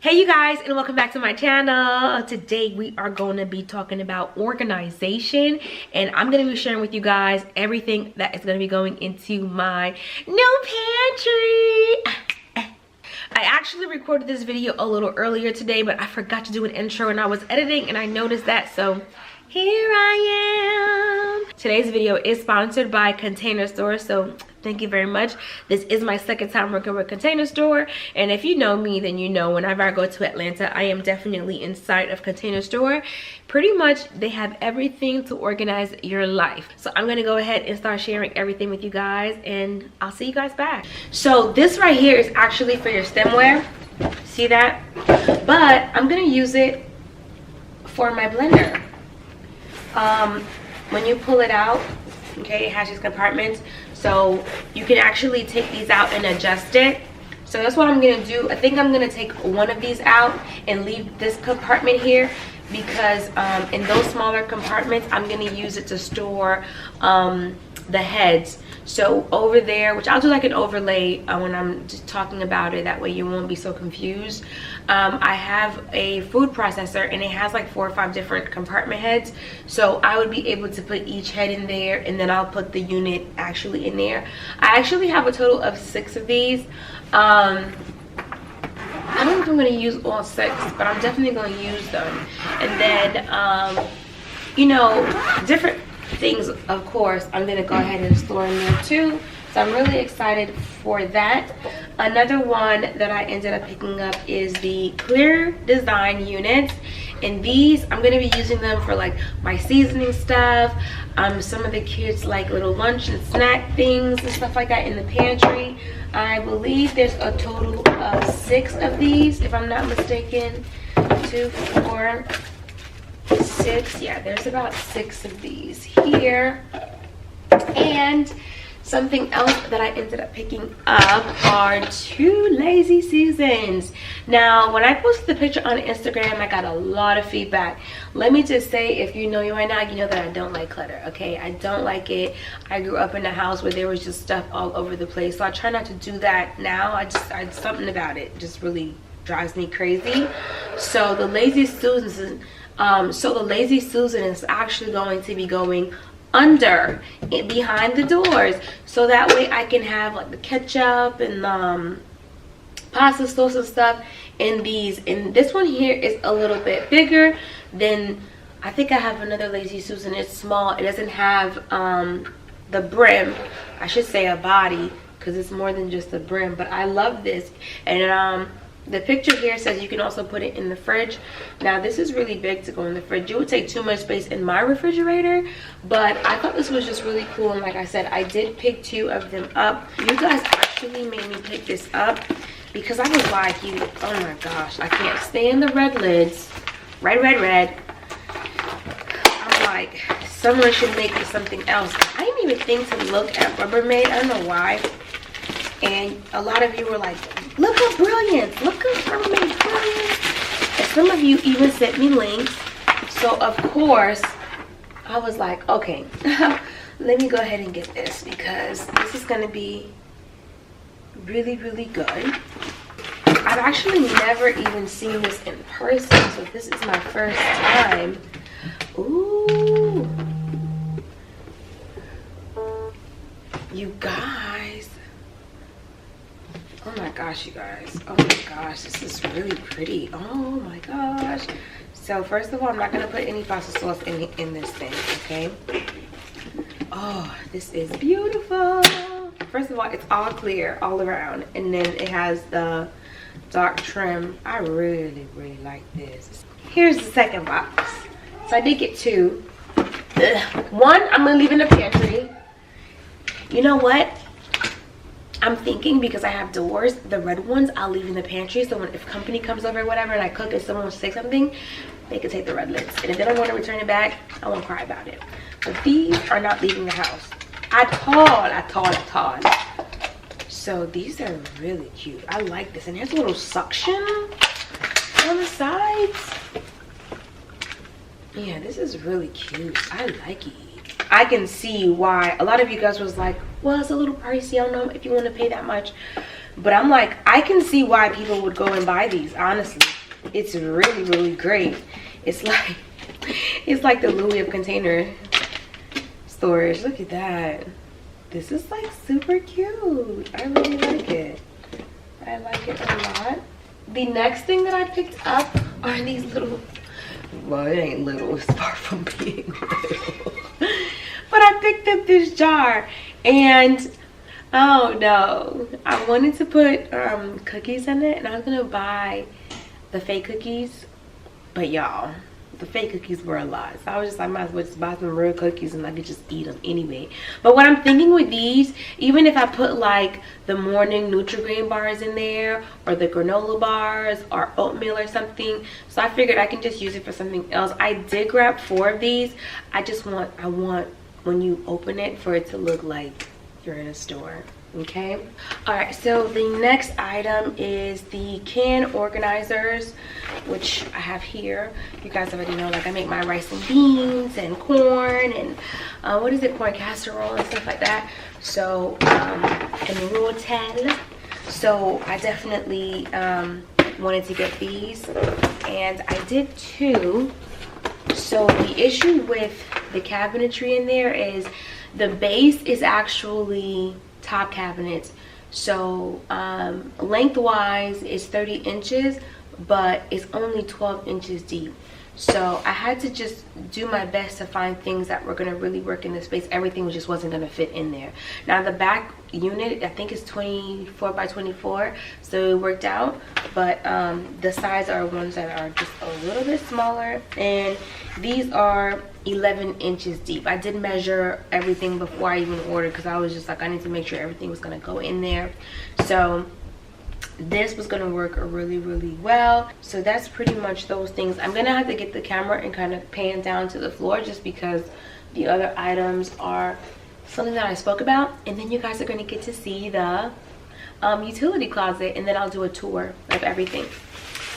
Hey you guys, and welcome back to my channel. Today we are going to be talking about organization, and I'm going to be sharing with you guys everything that is going to be going into my new pantry. I actually recorded this video a little earlier today, but I forgot to do an intro and I was editing and I noticed that, so here I am. Today's video is sponsored by Container Store, so thank you very much. This is my second time working with Container Store, and if you know me, then you know whenever I go to Atlanta, I am definitely inside of Container Store. Pretty much they have everything to organize your life. So I'm gonna go ahead and start sharing everything with you guys, and I'll see you guys back. So this right here is actually for your stemware. See that? But I'm gonna use it for my blender. When you pull it out, okay, it has these compartments, so you can actually take these out and adjust it. So that's what I'm gonna do. I think I'm gonna take one of these out and leave this compartment here, because in those smaller compartments I'm gonna use it to store the heads. So over there, which I'll do like an overlay when I'm just talking about it, that way you won't be so confused. I have a food processor and it has like 4 or 5 different compartment heads, so I would be able to put each head in there, and then I'll put the unit actually in there. I actually have a total of 6 of these. I don't know if I'm going to use all 6, but I'm definitely going to use them. And then you know, different things, of course, I'm going to go ahead and store in there too. So I'm really excited for that. Another one that I ended up picking up is the INTERDESIGN units, and these I'm going to be using them for like my seasoning stuff. Some of the kids like little lunch and snack things and stuff like that in the pantry. I believe there's a total of 6 of these, if I'm not mistaken. 2, 4, 6. Yeah, there's about 6 of these here. And something else that I ended up picking up are 2 lazy Susans. Now, when I posted the picture on Instagram, I got a lot of feedback. Let me just say, if you know me right now, you know that I don't like clutter, okay? I don't like it. I grew up in a house where there was just stuff all over the place, so I try not to do that now. Something about it just really drives me crazy. So the lazy Susans, is actually going to be going under behind the doors, so that way I can have like the ketchup and pasta sauce and stuff in these. And this one here is a little bit bigger than, I think I have another lazy Susan. It's small. It doesn't have the brim, I should say a body, because it's more than just the brim. But I love this. And the picture here says you can also put it in the fridge. Now this is really big to go in the fridge. It would take too much space in my refrigerator, but I thought this was just really cool. And like I said, I did pick 2 of them up. You guys actually made me pick this up because I was like, oh my gosh, I can't stand the red lids. Red. I'm like, someone should make me something else. I didn't even think to look at Rubbermaid. I don't know why. And a lot of you were like, look up Brilliance, look up Rubbermaid Brilliance. And some of you even sent me links. So of course, I was like, okay, let me go ahead and get this, because this is going to be really, really good. I've actually never even seen this in person, so this is my first time. Ooh. You guys. Oh my gosh, you guys. Oh my gosh, this is really pretty. Oh my gosh. So first of all, I'm not going to put any pasta sauce in this thing, okay? Oh, this is beautiful. First of all, it's all clear all around, and then it has the dark trim. I really, really like this. Here's the second box. So I did get 2. One, I'm going to leave in the pantry. You know what? I'm thinking, because I have doors, the red ones I'll leave in the pantry, so if company comes over or whatever and I cook and someone wants to say something, they can take the red lids. And if they don't want to return it back, I won't cry about it. But these are not leaving the house at all. So these are really cute. I like this. And there's a little suction on the sides. Yeah, this is really cute. I like it. I can see why a lot of you guys was like, well, it's a little pricey. I don't know if you want to pay that much. But I'm like, I can see why people would go and buy these, honestly. It's really, really great. It's like the Louis of container storage. Look at that. This is like super cute. I really like it. I like it a lot. The next thing that I picked up are these little, well, it ain't little, it's far from being little. But I picked up this jar, and oh no, I wanted to put cookies in it, and I was gonna buy the fake cookies, but y'all, the fake cookies were a lot. So I was just like, I might as well just buy some real cookies and I could just eat them anyway. But what I'm thinking with these, even if I put like the morning Nutri-Grain bars in there, or the granola bars, or oatmeal or something, so I figured I can just use it for something else. I did grab 4 of these. I want when you open it for it to look like you're in a store. Okay, all right, so the next item is the can organizers, which I have here. You guys already know, like, I make my rice and beans and corn and what is it, corn casserole and stuff like that. So and rotel. So I definitely wanted to get these, and I did too. So the issue with the cabinetry in there is the base is actually top cabinets, so lengthwise is 30 inches, but it's only 12 inches deep. So I had to just do my best to find things that were going to really work in the space. Everything just wasn't going to fit in there. Now the back unit, I think, is 24 by 24, so it worked out. But the sides are ones that are just a little bit smaller, and these are 11 inches deep. I did measure everything before I even ordered, because I was just like, I need to make sure everything was going to go in there. So this was going to work really, really well. So that's pretty much those things. I'm going to have to get the camera and kind of pan down to the floor, just because the other items are something that I spoke about, and then you guys are going to get to see the utility closet, and then I'll do a tour of everything.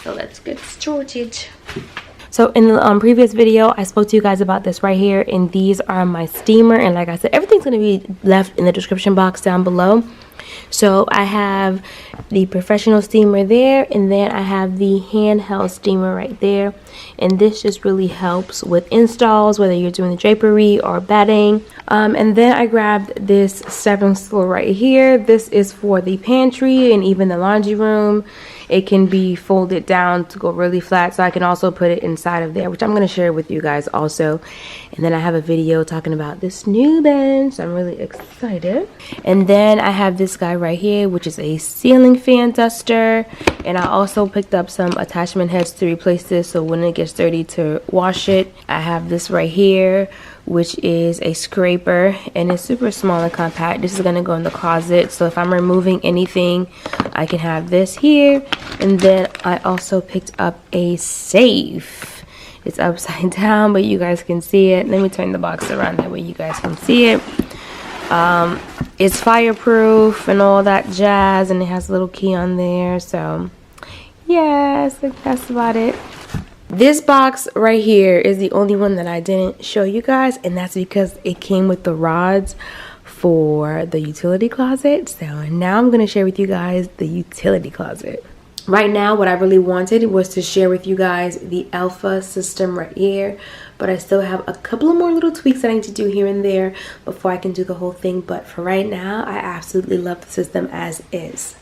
So let's get started. So in the previous video, I spoke to you guys about this right here, and these are my steamer, and like I said, everything's going to be left in the description box down below. So I have the professional steamer there, and then I have the handheld steamer right there, and this just really helps with installs, whether you're doing the drapery or bedding. And then I grabbed this stepping stool right here. This is for the pantry and even the laundry room. It can be folded down to go really flat, so I can also put it inside of there, which I'm going to share with you guys also. And then I have a video talking about this new bench, so I'm really excited. And then I have this guy right here, which is a ceiling fan duster, and I also picked up some attachment heads to replace this, so when it gets dirty to wash it. I have this right here, which is a scraper, and it's super small and compact. This is going to go in the closet, so if I'm removing anything, I can have this here. And then I also picked up a safe. It's upside down, but you guys can see it. Let me turn the box around, that way you guys can see it. It's fireproof and all that jazz, and it has a little key on there. So yes, that's about it. This box right here is the only one that I didn't show you guys, and that's because it came with the rods for the utility closet. So now I'm going to share with you guys the utility closet. Right now, what I really wanted was to share with you guys the ELFA system right here, but I still have a couple of more little tweaks that I need to do here and there before I can do the whole thing. But for right now, I absolutely love the system as is.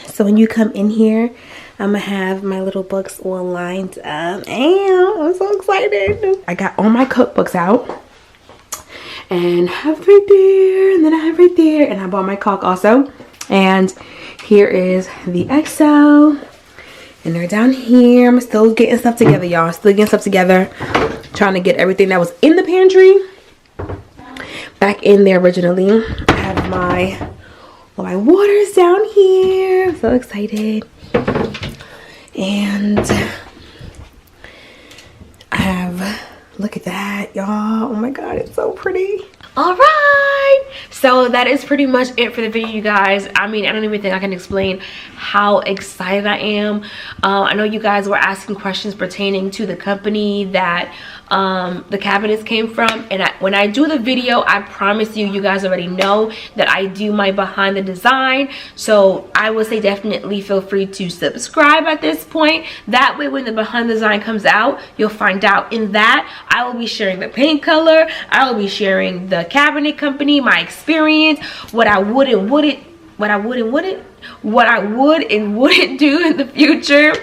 So when you come in here, I'm gonna have my little books all lined up, and I'm so excited. I got all my cookbooks out, and I have right there, and then I have right there, and I bought my caulk also. And here is the Excel, and they're down here. I'm still getting stuff together, y'all. Still getting stuff together, trying to get everything that was in the pantry back in there originally. I have my waters down here. I'm so excited. And I have, look at that, y'all. Oh my god, it's so pretty. All right, so that is pretty much it for the video, you guys. I mean, I don't even think I can explain how excited I am. I know you guys were asking questions pertaining to the company that the cabinets came from. And when I do the video, I promise you, you guys already know that I do my behind the design. So I would say definitely feel free to subscribe at this point. That way when the behind the design comes out, you'll find out. In that, I will be sharing the paint color, I will be sharing the cabinet company, my experience, what I would and wouldn't do in the future.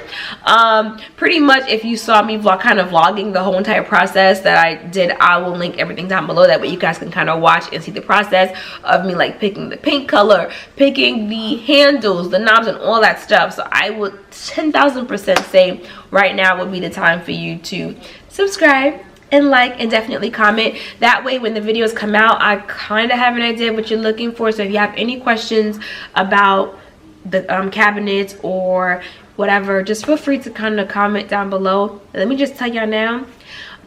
Pretty much, if you saw me kind of vlogging the whole entire process that I did, I will link everything down below. That way you guys can kind of watch and see the process of me like picking the paint color, picking the handles, the knobs, and all that stuff. So I would 10,000% say right now would be the time for you to subscribe and like, and definitely comment. That way when the videos come out, I kind of have an idea of what you're looking for. So if you have any questions about the cabinets or whatever, just feel free to kind of comment down below. Let me just tell y'all now,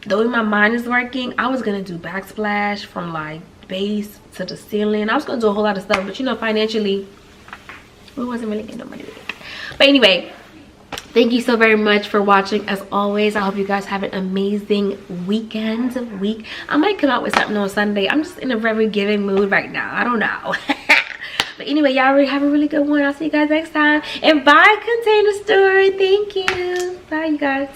the way my mind is working, I was gonna do backsplash from like base to the ceiling. I was gonna do a whole lot of stuff, but you know, financially we wasn't really getting no money with it. But anyway, thank you so very much for watching. As always, I hope you guys have an amazing week. I might come out with something on Sunday. I'm just in a very giving mood right now. I don't know. But anyway, y'all have a really good one. I'll see you guys next time. And bye, Container Store. Thank you. Bye, you guys.